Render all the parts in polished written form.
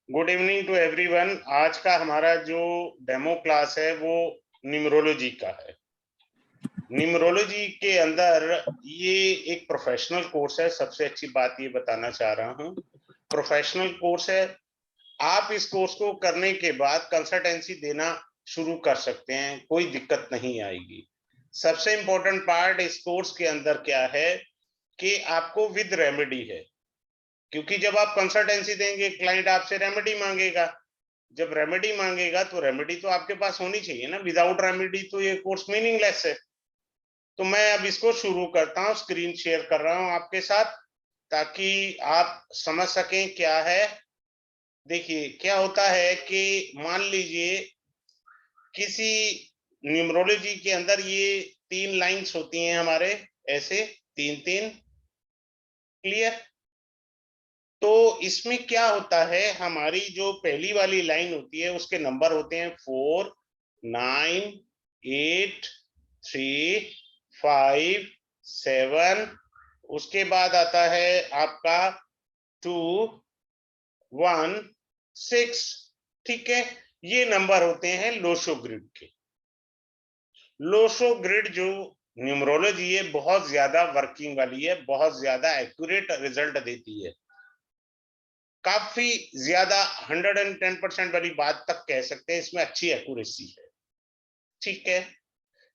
Good evening to everyone. आज का हमारा जो डेमो क्लास है वो न्यूमरोलॉजी का है। न्यूमरोलॉजी के अंदर ये एक प्रोफेशनल कोर्स है। सबसे अच्छी बात ये बताना चाह रहा हूँ, प्रोफेशनल कोर्स है। आप इस कोर्स को करने के बाद कंसल्टेंसी देना शुरू कर सकते हैं, कोई दिक्कत नहीं आएगी। सबसे इंपॉर्टेंट पार्ट इस कोर्स के अंदर क्या है कि आपको विद रेमेडी है, क्योंकि जब आप कंसल्टेंसी देंगे क्लाइंट आपसे रेमेडी मांगेगा। जब रेमेडी मांगेगा तो रेमेडी तो आपके पास होनी चाहिए ना। विदाउट रेमेडी तो ये कोर्स मीनिंगलेस है। तो मैं अब इसको शुरू करता हूँ, स्क्रीन शेयर कर रहा हूँ आपके साथ ताकि आप समझ सकें क्या है। देखिए क्या होता है कि मान लीजिए किसी न्यूमरोलॉजी के अंदर ये 3 लाइंस होती हैं हमारे, ऐसे 3-3, क्लियर। तो इसमें क्या होता है, हमारी जो पहली वाली लाइन होती है उसके नंबर होते हैं 4, 9, 8, 3, 5, 7। उसके बाद आता है आपका 2, 1, 6। ठीक है, ये नंबर होते हैं लोशो ग्रिड के। लोशो ग्रिड जो न्यूमरोलॉजी है बहुत ज्यादा वर्किंग वाली है, बहुत ज्यादा एक्यूरेट रिजल्ट देती है। काफी ज्यादा 110% वाली बात तक कह सकते हैं, इसमें अच्छी एक्यूरेसी है। ठीक है,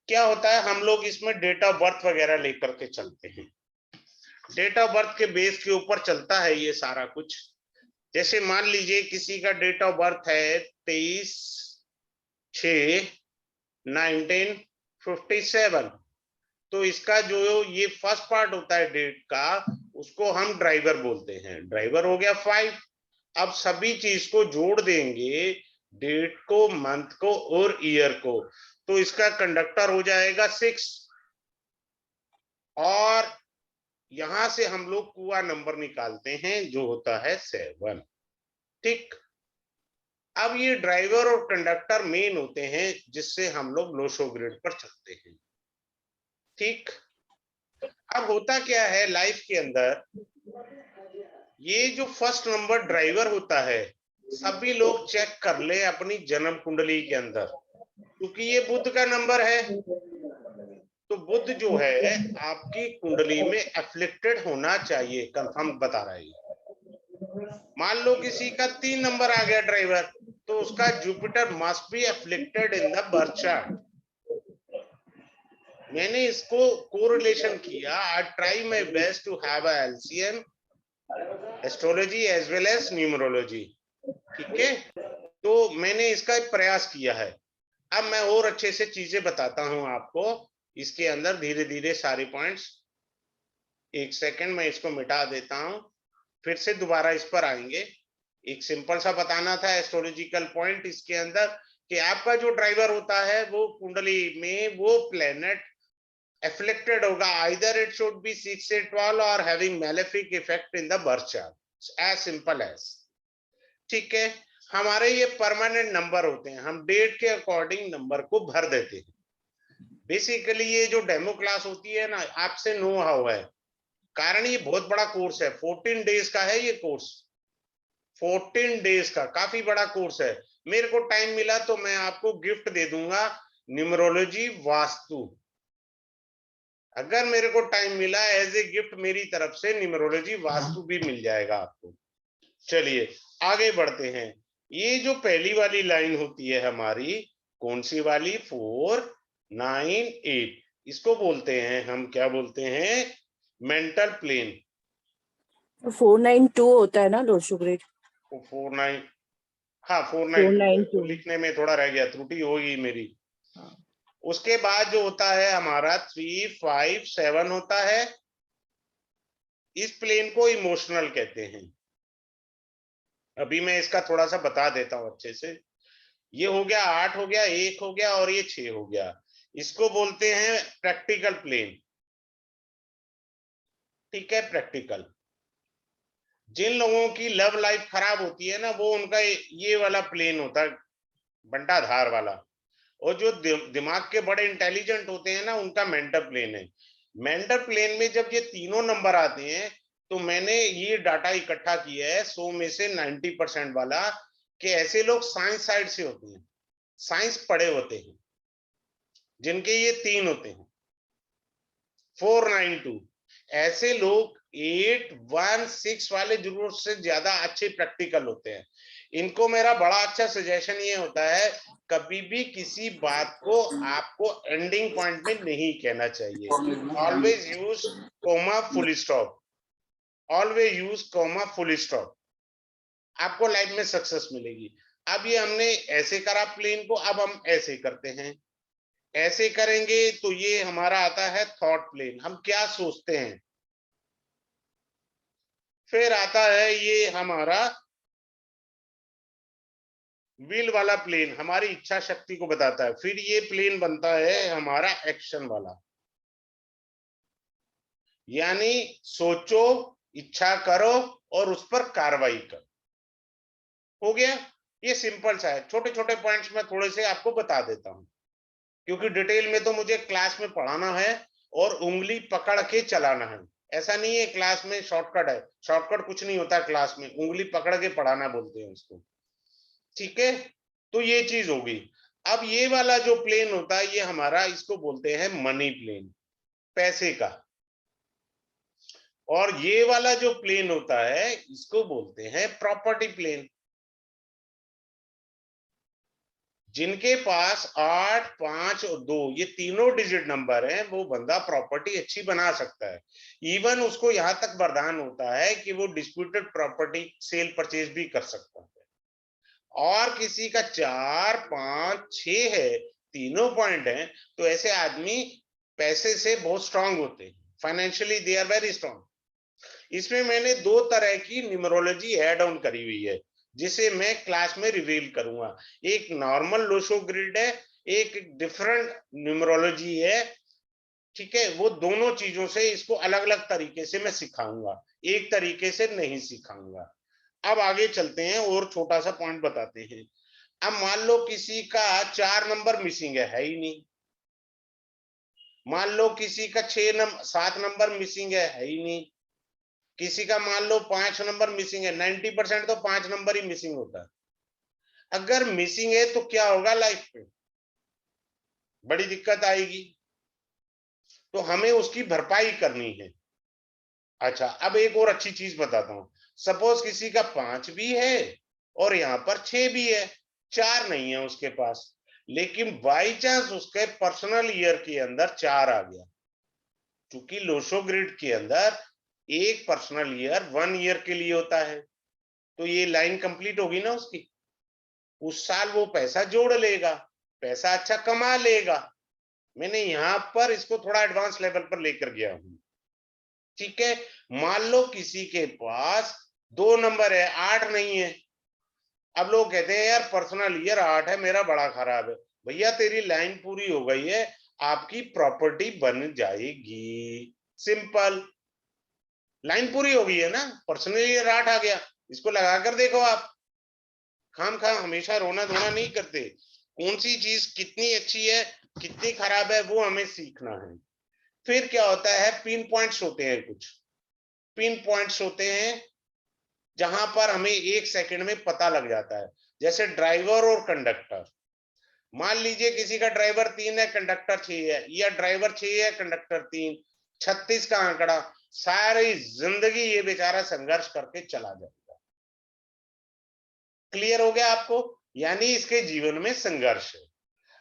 क्या होता है, हम लोग इसमें डेट ऑफ बर्थ वगैरह लेकर के चलते हैं। डेट ऑफ बर्थ के बेस के ऊपर चलता है ये सारा कुछ। जैसे मान लीजिए किसी का डेट ऑफ बर्थ है 23/6/1957। तो इसका जो ये फर्स्ट पार्ट होता है डेट का, उसको हम ड्राइवर बोलते हैं। ड्राइवर हो गया 5। अब सभी चीज को जोड़ देंगे, डेट को, मंथ को और ईयर को, तो इसका कंडक्टर हो जाएगा 6। और यहां से हम लोग कुआ नंबर निकालते हैं जो होता है 7। ठीक, अब ये ड्राइवर और कंडक्टर मेन होते हैं जिससे हम लोग लोशो ग्रिड पर चलते हैं। ठीक, अब होता क्या है लाइफ के अंदर, ये जो फर्स्ट नंबर ड्राइवर होता है, सभी लोग चेक कर ले अपनी जन्म कुंडली के अंदर, क्योंकि ये बुध का नंबर है। तो बुध जो है आपकी कुंडली में एफ्लिक्टेड होना चाहिए, कंफर्म बता रहा है। मान लो किसी का 3 नंबर आ गया ड्राइवर, तो उसका Jupiter must be afflicted in the birth chart. मैंने इसको कोरिलेशन किया। I try my best to have a LCM astrology as well as numerology. ठीक है, तो मैंने इसका एक प्रयास किया है। अब मैं और अच्छे से चीजें बताता हूं आपको इसके अंदर धीरे धीरे सारे पॉइंट्स। एक सेकंड, मैं इसको मिटा देता हूं, फिर से दोबारा इस पर आएंगे। एक सिंपल सा बताना था एस्ट्रोलॉजिकल पॉइंट इसके अंदर कि आपका जो ड्राइवर होता है वो कुंडली में वो प्लेनेट एफ्लिक्टेड होगा, आइदर इट शुड बी 6 से 12 और having malefic effect in the birth chart, as simple as. ठीक है, हमारे ये परमानेंट नंबर होते हैं, हम डेट के अकॉर्डिंग नंबर को भर देते हैं। बेसिकली ये जो डेमो क्लास होती है ना, आपसे नो हाउ है, कारण ये बहुत बड़ा कोर्स है। 14 डेज का है ये कोर्स, 14 डेज का काफी बड़ा कोर्स है। मेरे को टाइम मिला तो मैं आपको गिफ्ट दे दूंगा न्यूमरोलॉजी वास्तु। अगर मेरे को टाइम मिला एज ए गिफ्ट मेरी तरफ से न्यूमरोलॉजी वास्तु भी मिल जाएगा आपको। चलिए आगे बढ़ते हैं। ये जो पहली वाली लाइन होती है हमारी, कौन सी वाली, 4, 9, 8, इसको बोलते हैं हम, क्या बोलते हैं, मेंटल प्लेन। 492 होता है ना लोशो ग्रिड। 49, हाँ 492 लिखने में थोड़ा रह गया, त्रुटि होगी मेरी। उसके बाद जो होता है हमारा 3, 5, 7 होता है। इस प्लेन को इमोशनल कहते हैं। अभी मैं इसका थोड़ा सा बता देता हूं अच्छे से। ये हो गया 8 हो गया, 1 हो गया और ये 6 हो गया। इसको बोलते हैं प्रैक्टिकल प्लेन। ठीक है, प्रैक्टिकल। जिन लोगों की लव लाइफ खराब होती है ना, वो उनका ये वाला प्लेन होता है, बंटाधार वाला। और जो दिमाग के बड़े इंटेलिजेंट होते हैं ना, उनका मेंटल प्लेन है। मेंटल प्लेन में जब ये तीनों नंबर आते हैं तो मैंने ये डाटा इकट्ठा किया है 100 में से 90% वाला, कि ऐसे लोग साइंस साइड से होते हैं, साइंस पढ़े होते हैं, जिनके ये 3 होते हैं 492, ऐसे लोग 816 वाले जरूरत से ज्यादा अच्छे प्रैक्टिकल होते हैं। इनको मेरा बड़ा अच्छा सजेशन ये होता है, कभी भी किसी बात को आपको एंडिंग पॉइंट में नहीं कहना चाहिए। Always use comma full stop, always use comma full stop, आपको लाइफ में सक्सेस मिलेगी। अब ये हमने ऐसे करा प्लेन को, अब हम ऐसे करते हैं, ऐसे करेंगे तो ये हमारा आता है थॉट प्लेन, हम क्या सोचते हैं। फिर आता है ये हमारा विल वाला प्लेन, हमारी इच्छा शक्ति को बताता है। फिर ये प्लेन बनता है हमारा एक्शन वाला, यानी सोचो, इच्छा करो और उस पर कार्रवाई करो। हो गया, ये सिंपल सा है। छोटे छोटे पॉइंट्स में थोड़े से आपको बता देता हूं, क्योंकि डिटेल में तो मुझे क्लास में पढ़ाना है और उंगली पकड़ के चलाना है। ऐसा नहीं है क्लास में शॉर्टकट है, शॉर्टकट कुछ नहीं होता क्लास में, उंगली पकड़ के पढ़ाना बोलते हैं उसको। ठीक है, तो ये चीज होगी। अब ये वाला जो प्लेन होता है ये हमारा, इसको बोलते हैं मनी प्लेन, पैसे का। और ये वाला जो प्लेन होता है इसको बोलते हैं प्रॉपर्टी प्लेन। जिनके पास 8, 5 और 2 ये तीनों डिजिट नंबर हैं, वो बंदा प्रॉपर्टी अच्छी बना सकता है। इवन उसको यहां तक वरदान होता है कि वो डिस्प्यूटेड प्रॉपर्टी सेल परचेज भी कर सकता है। और किसी का 4, 5, 6 है, तीनों पॉइंट हैं, तो ऐसे आदमी पैसे से बहुत स्ट्रांग होते हैं, financially they are very strong. इसमें मैंने 2 तरह की न्यूमरोलॉजी ऐड ऑन करी हुई है, जिसे मैं क्लास में रिवील करूंगा। एक नॉर्मल लोशो ग्रिड है, एक डिफरेंट न्यूमरोलॉजी है। ठीक है, वो दोनों चीजों से इसको अलग अलग तरीके से मैं सिखाऊंगा, एक तरीके से नहीं सिखाऊंगा। अब आगे चलते हैं और छोटा सा पॉइंट बताते हैं। अब मान लो किसी का 4 नंबर मिसिंग है ही नहीं। मान लो किसी का 7 नंबर मिसिंग है ही नहीं। किसी का मान लो 5 नंबर मिसिंग है, 90% तो 5 नंबर ही मिसिंग होता है। अगर मिसिंग है तो क्या होगा, लाइफ में बड़ी दिक्कत आएगी, तो हमें उसकी भरपाई करनी है। अच्छा, अब एक और अच्छी चीज बताता हूं। सपोज किसी का 5 भी है और यहाँ पर 6 भी है, 4 नहीं है उसके पास, लेकिन बाई चांस उसके पर्सनल ईयर के अंदर 4 आ गया। क्योंकि लोशो ग्रिड के अंदर एक पर्सनल ईयर 1 ईयर के लिए होता है, तो ये लाइन कंप्लीट होगी ना उसकी। उस साल वो पैसा जोड़ लेगा, पैसा अच्छा कमा लेगा। मैंने यहां पर इसको थोड़ा एडवांस लेवल पर लेकर गया हूं। ठीक है, मान लो किसी के पास 2 नंबर है, 8 नहीं है। अब लोग कहते हैं यार पर्सनल ईयर 8 है, मेरा बड़ा खराब है। भैया तेरी लाइन पूरी हो गई है, आपकी प्रॉपर्टी बन जाएगी। सिंपल, लाइन पूरी हो गई है ना, पर्सनल ईयर 8 आ गया, इसको लगा कर देखो आप। खाम खा हमेशा रोना धोना नहीं करते, कौन सी चीज कितनी अच्छी है कितनी खराब है वो हमें सीखना है। फिर क्या होता है, पिन पॉइंट्स होते हैं, कुछ पिन पॉइंट्स होते हैं जहां पर हमें 1 सेकंड में पता लग जाता है। जैसे ड्राइवर और कंडक्टर, मान लीजिए किसी का ड्राइवर 3 है कंडक्टर 6 है, या ड्राइवर 6 है कंडक्टर 3, 36 का आंकड़ा, सारी जिंदगी ये बेचारा संघर्ष करके चला जाएगा। क्लियर हो गया आपको, यानी इसके जीवन में संघर्ष है।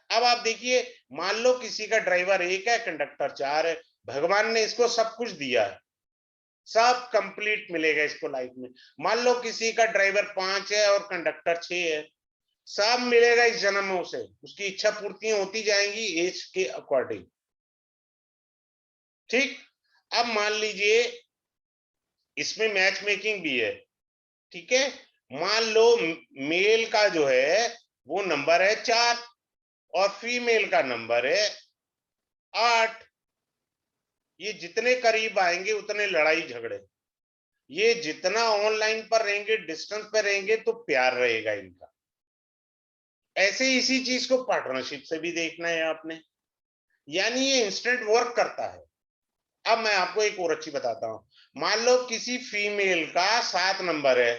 अब आप देखिए, मान लो किसी का ड्राइवर 1 है कंडक्टर 4 है, भगवान ने इसको सब कुछ दिया है, सब कंप्लीट मिलेगा इसको लाइफ में। मान लो किसी का ड्राइवर 5 है और कंडक्टर 6 है, सब मिलेगा इस जन्म में उसे, उसकी इच्छा पूर्तियां होती जाएंगी एज के अकॉर्डिंग। ठीक, अब मान लीजिए इसमें मैच मेकिंग भी है। ठीक है, मान लो मेल का जो है वो नंबर है 4 और फीमेल का नंबर है 8। ये जितने करीब आएंगे उतने लड़ाई झगड़े, ये जितना ऑनलाइन पर रहेंगे, डिस्टेंस पर रहेंगे, तो प्यार रहेगा इनका। ऐसे इसी चीज को पार्टनरशिप से भी देखना है आपने, यानी ये इंस्टेंट वर्क करता है। अब मैं आपको एक और अच्छी बताता हूं। मान लो किसी फीमेल का 7 नंबर है,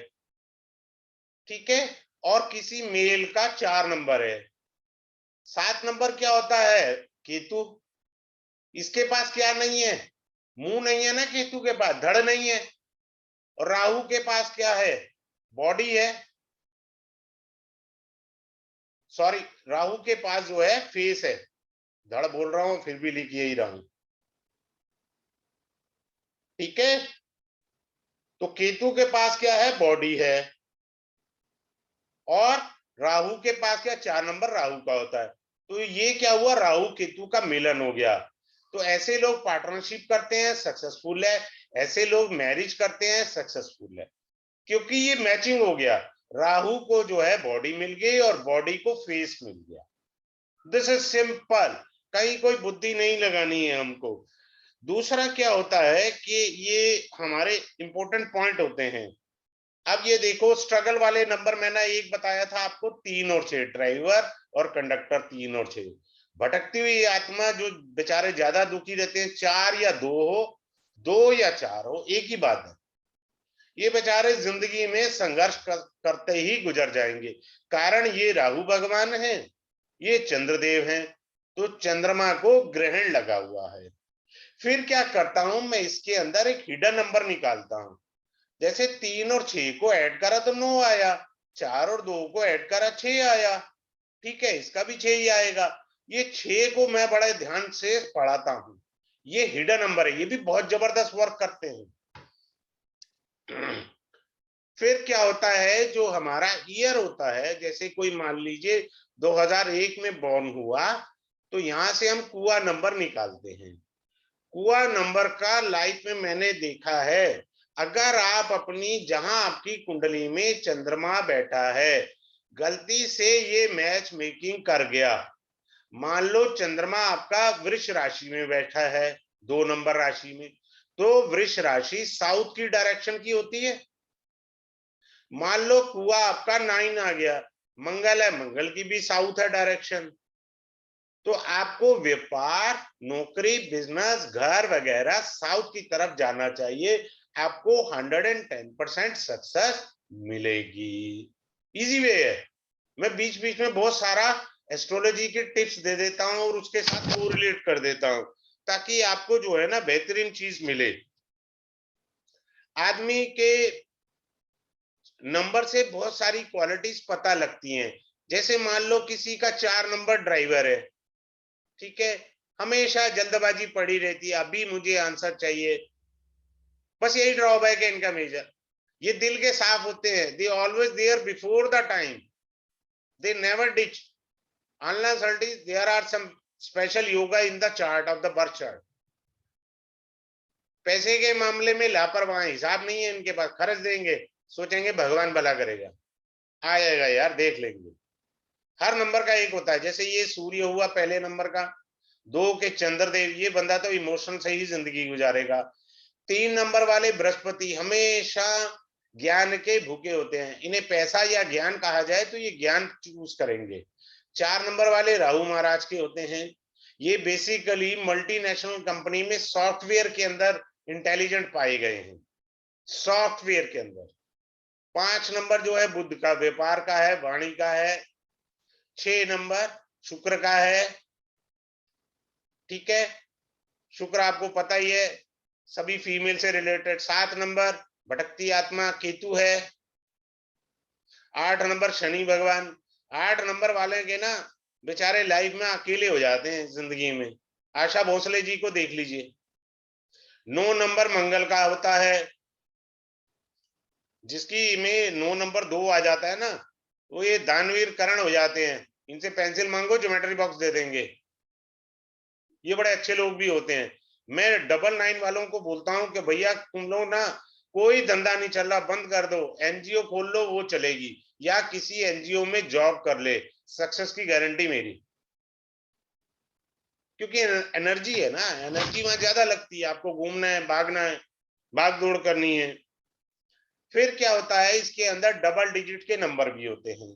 ठीक है, और किसी मेल का 4 नंबर है। 7 नंबर क्या होता है? केतु। इसके पास क्या नहीं है? मुंह नहीं है ना केतु के पास, धड़ नहीं है। और राहु के पास क्या है? बॉडी है। सॉरी, राहु के पास जो है फेस है। धड़ बोल रहा हूं फिर भी लिख यही रहा हूं, ठीक है। तो केतु के पास क्या है? बॉडी है। और राहु के पास क्या? 4 नंबर राहु का होता है। तो ये क्या हुआ? राहु केतु का मिलन हो गया। तो ऐसे लोग पार्टनरशिप करते हैं, सक्सेसफुल है। ऐसे लोग मैरिज करते हैं, सक्सेसफुल है, क्योंकि ये मैचिंग हो गया। राहु को जो है बॉडी मिल गई और बॉडी को फेस मिल गया। दिस इज सिंपल, कहीं कोई बुद्धि नहीं लगानी है हमको। दूसरा क्या होता है कि ये हमारे इंपॉर्टेंट पॉइंट होते हैं। अब ये देखो, स्ट्रगल वाले नंबर मैंने एक बताया था आपको, 3 और 6, ड्राइवर और कंडक्टर 3 और 6। भटकती हुई आत्मा जो बेचारे ज्यादा दुखी रहते हैं, 4 या 2 हो, 2 या 4 हो, एक ही बात है। ये बेचारे जिंदगी में संघर्ष करते ही गुजर जाएंगे। कारण ये राहु भगवान है, ये चंद्रदेव हैं, तो चंद्रमा को ग्रहण लगा हुआ है। फिर क्या करता हूं मैं, इसके अंदर एक हिडन नंबर निकालता हूं। जैसे 3 और 6 को ऐड करा तो 9 आया, 4 और 2 को ऐड करा 6 आया, ठीक है, इसका भी 6 ही आएगा। ये 6 को मैं बड़े ध्यान से पढ़ाता हूं। ये हिडन नंबर है, ये भी बहुत जबरदस्त वर्क करते हैं। फिर क्या होता है, जो हमारा ईयर होता है, जैसे कोई मान लीजिए 2001 में बॉर्न हुआ, तो यहां से हम कुआ नंबर निकालते हैं। कुआ नंबर का लाइफ में मैंने देखा है, अगर आप अपनी, जहां आपकी कुंडली में चंद्रमा बैठा है, गलती से ये मैच मेकिंग कर गया, मान लो चंद्रमा आपका वृष राशि में बैठा है, 2 नंबर राशि में, तो वृष राशि साउथ की डायरेक्शन की होती है। मान लो कुआ आपका 9 आ गया, मंगल है, मंगल की भी साउथ है डायरेक्शन, तो आपको व्यापार, नौकरी, बिजनेस, घर वगैरह साउथ की तरफ जाना चाहिए। आपको 110% सक्सेस मिलेगी। इजी वे है। मैं बीच बीच में बहुत सारा एस्ट्रोलॉजी के टिप्स दे देता हूं और उसके साथ कोरिलेट कर देता हूं, ताकि आपको जो है ना बेहतरीन चीज मिले। आदमी के नंबर से बहुत सारी क्वालिटीज पता लगती हैं। जैसे मान लो किसी का 4 नंबर ड्राइवर है, ठीक है, हमेशा जल्दबाजी पड़ी रहती है, अभी मुझे आंसर चाहिए। बस यही ड्रॉबैक है इनका मेजर। ये दिल के साफ होते हैं, they always there before the time, they never ditch unless until there are some special yoga in the chart of the birth chart. पैसे के मामले में लापरवाह, हिसाब नहीं है इनके पास, खर्च देंगे, सोचेंगे भगवान भला करेगा, आ जाएगा यार देख लेंगे। हर नंबर का एक होता है। जैसे ये सूर्य हुआ पहले नंबर का, 2 के चंद्रदेव, ये बंदा तो इमोशन से ही जिंदगी गुजारेगा। 3 नंबर वाले बृहस्पति हमेशा ज्ञान के भूखे होते हैं, इन्हें पैसा या ज्ञान कहा जाए तो ये ज्ञान चूज करेंगे। 4 नंबर वाले राहु महाराज के होते हैं, ये बेसिकली मल्टीनेशनल कंपनी में सॉफ्टवेयर के अंदर इंटेलिजेंट पाए गए हैं, सॉफ्टवेयर के अंदर। 5 नंबर जो है बुध का, व्यापार का है, वाणी का है। 6 नंबर शुक्र का है, ठीक है, शुक्र आपको पता ही है, सभी फीमेल से रिलेटेड। 7 नंबर भटकती आत्मा केतु है। 8 नंबर शनि भगवान। 8 नंबर वाले के ना बेचारे लाइफ में अकेले हो जाते हैं जिंदगी में, आशा भोसले जी को देख लीजिए। 9 नंबर मंगल का होता है, जिसकी में 9 नंबर 2 आ जाता है ना, वो ये दानवीर करण हो जाते हैं, इनसे पेंसिल मांगो ज्योमेट्री बॉक्स दे देंगे। ये बड़े अच्छे लोग भी होते हैं। मैं 99 वालों को बोलता हूं कि भैया तुम लोग ना, कोई धंधा नहीं चल रहा, बंद कर दो, एनजीओ खोल लो, वो चलेगी, या किसी एनजीओ में जॉब कर ले, सक्सेस की गारंटी मेरी। क्योंकि एनर्जी है ना, एनर्जी वहां ज्यादा लगती है, आपको घूमना है, भागना है, भाग दौड़ करनी है। फिर क्या होता है, इसके अंदर डबल डिजिट के नंबर भी होते हैं,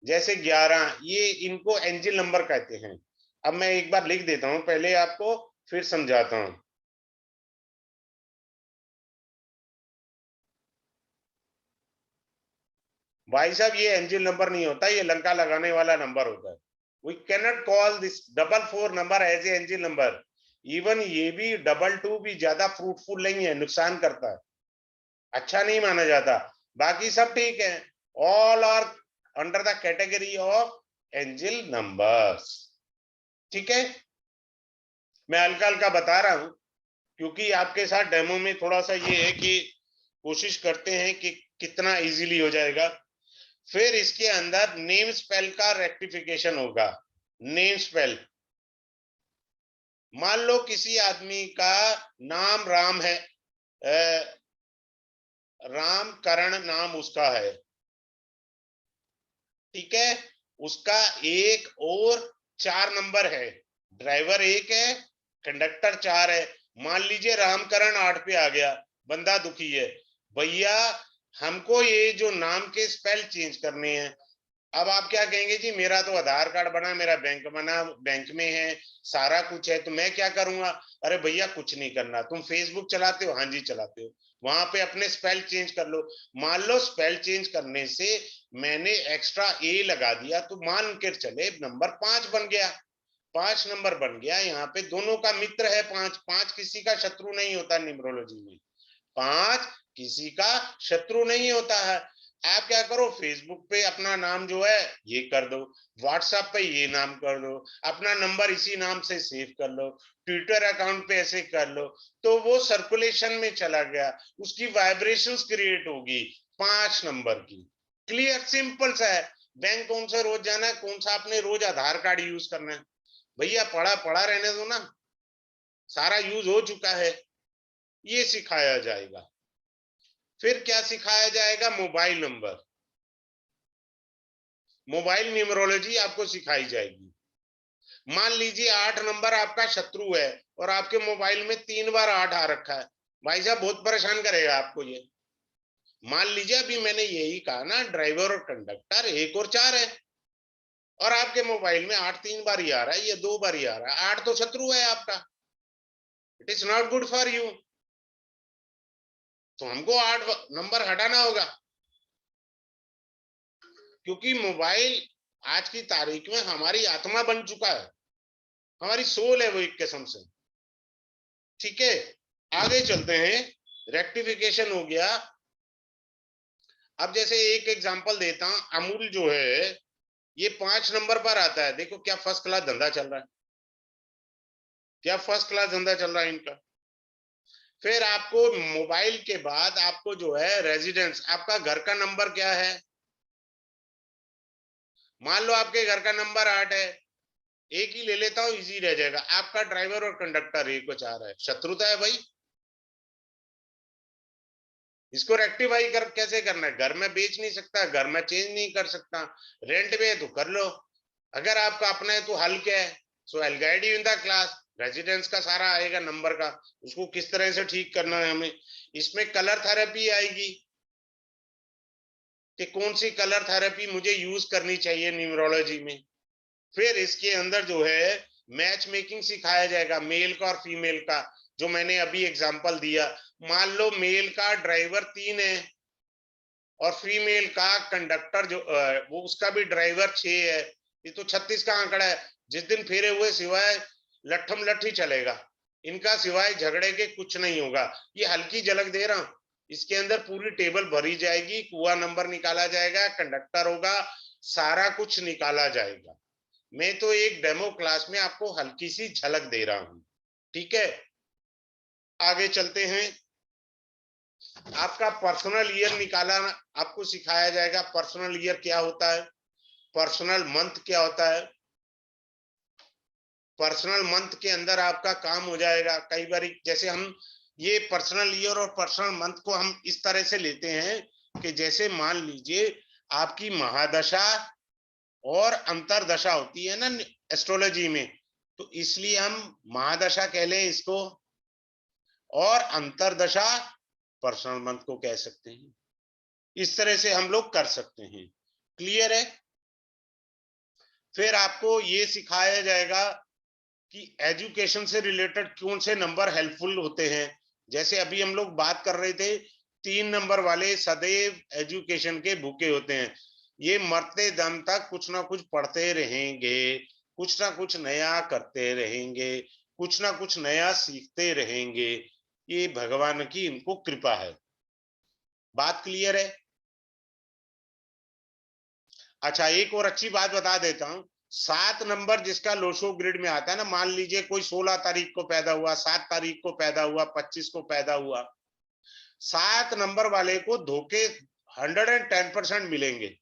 जैसे 11, ये इनको एंजल नंबर कहते हैं। अब मैं एक बार लिख देता हूं पहले आपको, फिर समझाता हूं। भाई साहब ये एंजिल नंबर नहीं होता, ये लंका लगाने वाला नंबर होता है। We cannot call this 444 number as a angel number. Even ये भी 22 भी ज्यादा फ्रूटफुल नहीं है, नुकसान करता है, अच्छा नहीं माना जाता। बाकी सब ठीक है, all are under the category of angel numbers. ठीक है, मैं हल्का हल्का बता रहा हूं क्योंकि आपके साथ डेमो में थोड़ा सा ये है कि कोशिश करते हैं कि कितना इजीली हो जाएगा। फिर इसके अंदर नेम स्पेल का रेक्टिफिकेशन होगा। नेम स्पेल, मान लो किसी आदमी का नाम राम है, राम करण नाम उसका है, ठीक है, उसका 1 और 4 नंबर है, ड्राइवर 1 है, कंडक्टर 4 है। मान लीजिए रामकरण 8 पे आ गया, बंदा दुखी है, भैया हमको ये जो नाम के स्पेल चेंज करने हैं। अब आप क्या कहेंगे जी, मेरा तो आधार कार्ड बना, मेरा बैंक बना, बैंक में है, सारा कुछ है, तो मैं क्या करूंगा? अरे भैया कुछ नहीं करना, तुम फेसबुक चलाते हो? हाँ जी चलाते हो, वहां पे अपने स्पेल चेंज कर लो। मान लो स्पेल चेंज करने से मैंने एक्स्ट्रा ए लगा दिया, तो मान के चले नंबर 5 बन गया, 5 नंबर बन गया। यहाँ पे दोनों का मित्र है 5, 5 किसी का शत्रु नहीं होता न्यूमरोलॉजी में, 5 किसी का शत्रु नहीं होता है। आप क्या करो, फेसबुक पे अपना नाम जो है ये कर दो, व्हाट्सएप पे ये नाम कर दो, अपना नंबर इसी नाम से सेव कर लो, ट्विटर अकाउंट पे ऐसे कर लो, तो वो सर्कुलेशन में चला गया, उसकी वाइब्रेशंस क्रिएट होगी 5 नंबर की। क्लियर, सिंपल सा है। बैंक कौन सा रोज जाना है, कौन सा आपने रोज आधार कार्ड यूज करना है? भैया पढ़ा पढ़ा रहने दो ना, सारा यूज हो चुका है, ये सिखाया जाएगा। फिर क्या सिखाया जाएगा? मोबाइल नंबर, मोबाइल न्यूमरोलॉजी आपको सिखाई जाएगी। मान लीजिए 8 नंबर आपका शत्रु है और आपके मोबाइल में 3 बार 8 आ रखा है, भाई साहब बहुत परेशान करेगा आपको ये। मान लीजिए अभी मैंने यही कहा ना, ड्राइवर और कंडक्टर 1 और 4 है, और आपके मोबाइल में 8 3 बार ही आ रहा है, ये 2 बार ही आ रहा है, 8 तो शत्रु है आपका, it is not good for you. तो हमको 8 नंबर हटाना होगा, क्योंकि मोबाइल आज की तारीख में हमारी आत्मा बन चुका है, हमारी सोल है वो एक किस्म से। ठीक है, आगे चलते हैं। रेक्टिफिकेशन हो गया। अब जैसे एक एग्जांपल देता हूं, अमूल जो है ये 5 नंबर पर आता है, देखो क्या फर्स्ट क्लास धंधा चल रहा है, क्या फर्स्ट क्लास धंधा चल रहा है इनका। फिर आपको मोबाइल के बाद आपको जो है रेजिडेंस, आपका घर का नंबर क्या है? मान लो आपके घर का नंबर 8 है, एक ही ले लेता हूं, इजी रह जाएगा। आपका ड्राइवर और कंडक्टर 1 और 4 है, शत्रुता है भाई। इसको रेक्टिफाई कर कैसे करना है? घर में बेच नहीं सकता, घर में चेंज नहीं कर सकता, रेंट पे है तो कर लो, अगर आपका अपना है तो हल क्या है? So I guide you in the class. Residence का सारा आएगा नंबर का, उसको किस तरह से ठीक करना है हमें। इसमें कलर थेरेपी आएगी कि कौन सी कलर थेरेपी मुझे यूज करनी चाहिए न्यूमरोलॉजी में। फिर इसके अंदर जो है मैच मेकिंग सिखाया जाएगा, मेल का और फीमेल का, जो मैंने अभी एग्जांपल दिया। मान लो मेल का ड्राइवर 3 है और फीमेल का कंडक्टर जो वो उसका भी ड्राइवर 6 है, ये तो 36 का आंकड़ा है। जिस दिन फेरे हुए सिवाय लट्ठम लट्ठी चलेगा, इनका सिवाय झगड़े के कुछ नहीं होगा। ये हल्की झलक दे रहा हूं, इसके अंदर पूरी टेबल भरी जाएगी, कुआ नंबर निकाला जाएगा, कंडक्टर होगा, सारा कुछ निकाला जाएगा। मैं तो एक डेमो क्लास में आपको हल्की सी झलक दे रहा हूं, ठीक है। आगे चलते हैं। आपका पर्सनल ईयर निकाला आपको सिखाया जाएगा। पर्सनल ईयर क्या होता है, पर्सनल मंथ क्या होता है। पर्सनल मंथ के अंदर आपका काम हो जाएगा। कई बार जैसे हम ये पर्सनल ईयर और पर्सनल मंथ को हम इस तरह से लेते हैं कि जैसे मान लीजिए आपकी महादशा और अंतरदशा होती है ना एस्ट्रोलॉजी में, तो इसलिए हम महादशा कह लें इसको, और अंतरदशा पर्सनल मंथ को कह सकते हैं। इस तरह से हम लोग कर सकते हैं। क्लियर है? फिर आपको ये सिखाया जाएगा कि एजुकेशन से रिलेटेड कौन से नंबर हेल्पफुल होते हैं। जैसे अभी हम लोग बात कर रहे थे 3 नंबर वाले सदैव एजुकेशन के भूखे होते हैं। ये मरते दम तक कुछ ना कुछ पढ़ते रहेंगे, कुछ ना कुछ नया करते रहेंगे, कुछ ना कुछ नया सीखते रहेंगे। ये भगवान की इनको कृपा है। बात क्लियर है? अच्छा, एक और अच्छी बात बता देता हूं। 7 नंबर जिसका लोशो ग्रिड में आता है ना, मान लीजिए कोई 16 तारीख को पैदा हुआ, 7 तारीख को पैदा हुआ, 25 को पैदा हुआ, 7 नंबर वाले को धोखे 110% मिलेंगे।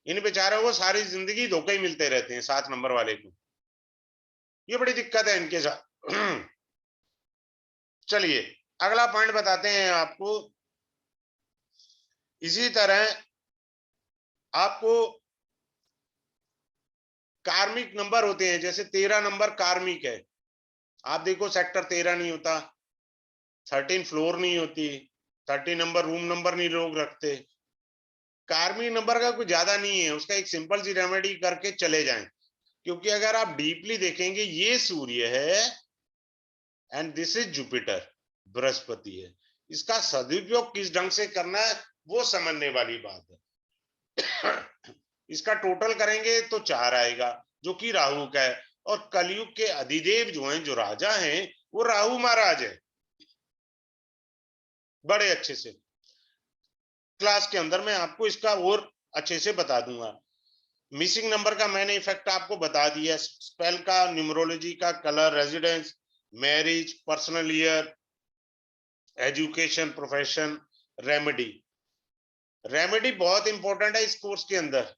इन बेचारों को सारी जिंदगी धोखे ही मिलते रहते हैं 7 नंबर वाले को। ये बड़ी दिक्कत है इनके साथ। चलिए अगला पॉइंट बताते हैं आपको। इसी तरह आपको कार्मिक नंबर होते हैं, जैसे 13 नंबर कार्मिक है। आप देखो सेक्टर 13 नहीं होता, 13 फ्लोर नहीं होती, 30 नंबर रूम नंबर नहीं लोग रखते। कार्मिक नंबर का कुछ ज्यादा नहीं है, उसका एक सिंपल सी रेमेडी करके चले जाएं। क्योंकि अगर आप डीपली देखेंगे, ये सूर्य है and this is Jupiter, Brihaspati है। इसका सदुपयोग किस ढंग से करना है वो समझने वाली बात है। इसका टोटल करेंगे तो 4 आएगा, जो कि राहु का है। और कलयुग के अधिदेव जो हैं, जो राजा हैं, वो राहु महाराज है। बड़े अच्छे से क्लास के अंदर मैं आपको इसका और अच्छे से बता दूंगा। मिसिंग नंबर का मैंने इफेक्ट आपको बता दिया, स्पेल का, न्यूमरोलॉजी का, colour, residence, marriage, personal year, education, profession, remedy. Remedy बहुत इंपॉर्टेंट है इस कोर्स के अंदर।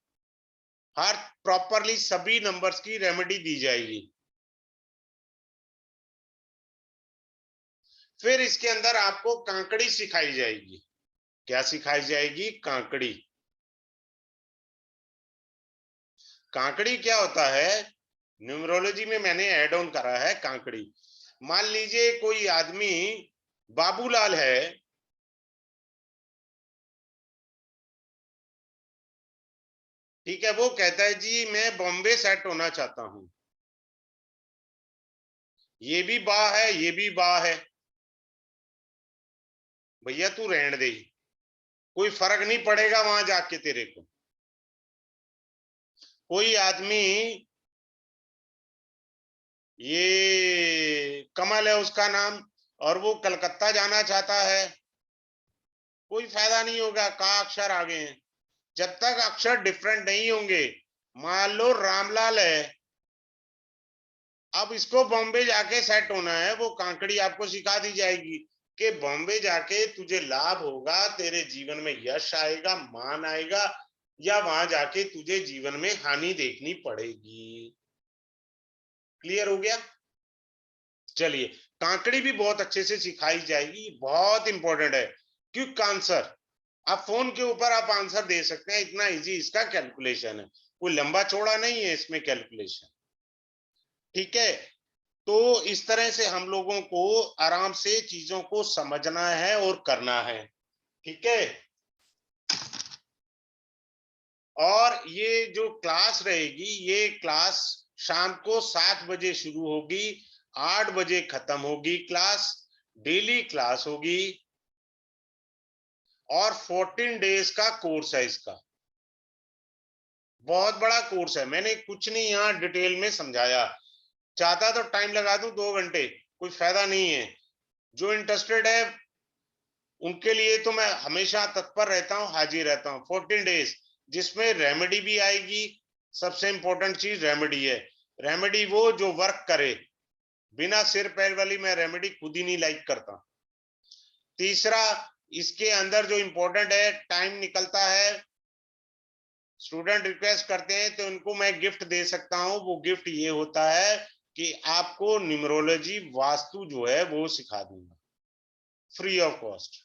हर प्रॉपरली सभी नंबर्स की रेमेडी दी जाएगी। फिर इसके अंदर आपको कांकड़ी सिखाई जाएगी। क्या सिखाई जाएगी? कांकड़ी। कांकड़ी क्या होता है? न्यूमरोलॉजी में मैंने ऐड ऑन करा है कांकड़ी। मान लीजिए कोई आदमी बाबूलाल है, ठीक है, वो कहता है जी मैं बॉम्बे सेट होना चाहता हूं। ये भी बा है, ये भी बा है, भैया तू रहने दे, कोई फर्क नहीं पड़ेगा वहां जाके तेरे को। कोई आदमी, ये कमल है उसका नाम, और वो कलकत्ता जाना चाहता है, कोई फायदा नहीं होगा, का अक्षर आगे हैं। जब तक अक्षर डिफरेंट नहीं होंगे। मान लो रामलाल है, अब इसको बॉम्बे जाके सेट होना है, वो कांकड़ी आपको सिखा दी जाएगी कि बॉम्बे जाके तुझे लाभ होगा, तेरे जीवन में यश आएगा, मान आएगा, या वहां जाके तुझे जीवन में हानि देखनी पड़ेगी। क्लियर हो गया? चलिए, कांकड़ी भी बहुत अच्छे से सिखाई जाएगी, बहुत इंपॉर्टेंट है। क्विक आंसर, आप फोन के ऊपर आप आंसर दे सकते हैं, इतना इजी इसका कैलकुलेशन है, कोई लंबा चौड़ा नहीं है इसमें कैलकुलेशन। ठीक है, तो इस तरह से हम लोगों को आराम से चीजों को समझना है और करना है। ठीक है, और ये जो क्लास रहेगी, ये क्लास शाम को 7 बजे शुरू होगी, 8 बजे खत्म होगी क्लास। डेली क्लास होगी और 14 डेज का कोर्स है इसका। बहुत बड़ा कोर्स है, मैंने कुछ नहीं यहाँ डिटेल में समझाया। चाहता तो टाइम लगा दूं 2 घंटे, कोई फायदा नहीं है। जो इंटरेस्टेड है उनके लिए तो मैं हमेशा तत्पर रहता हूँ, हाजिर रहता हूँ। 14 डेज जिसमें रेमेडी भी आएगी। सबसे इंपॉर्टेंट चीज रेमेडी है। रेमेडी वो जो वर्क करे, बिना सिर पैर वाली मैं रेमेडी खुद ही नहीं लाइक करता। तीसरा, इसके अंदर जो इंपॉर्टेंट है, टाइम निकलता है, स्टूडेंट रिक्वेस्ट करते हैं तो उनको मैं गिफ्ट दे सकता हूं। वो गिफ्ट ये होता है कि आपको न्यूमरोलॉजी वास्तु जो है वो सिखा दूंगा, free of cost,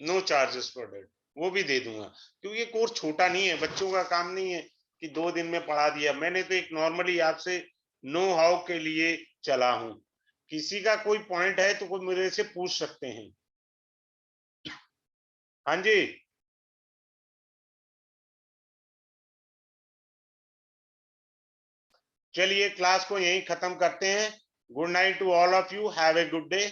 no charges for that, वो भी दे दूंगा। क्योंकि ये कोर्स छोटा नहीं है, बच्चों का काम नहीं है कि 2 दिन में पढ़ा दिया। मैंने तो एक नॉर्मली आपसे नो हाउ के लिए चला हूं। किसी का कोई पॉइंट है तो कोई मेरे से पूछ सकते हैं। हाँ जी, चलिए क्लास को यहीं खत्म करते हैं। Good night to all of you, have a good day.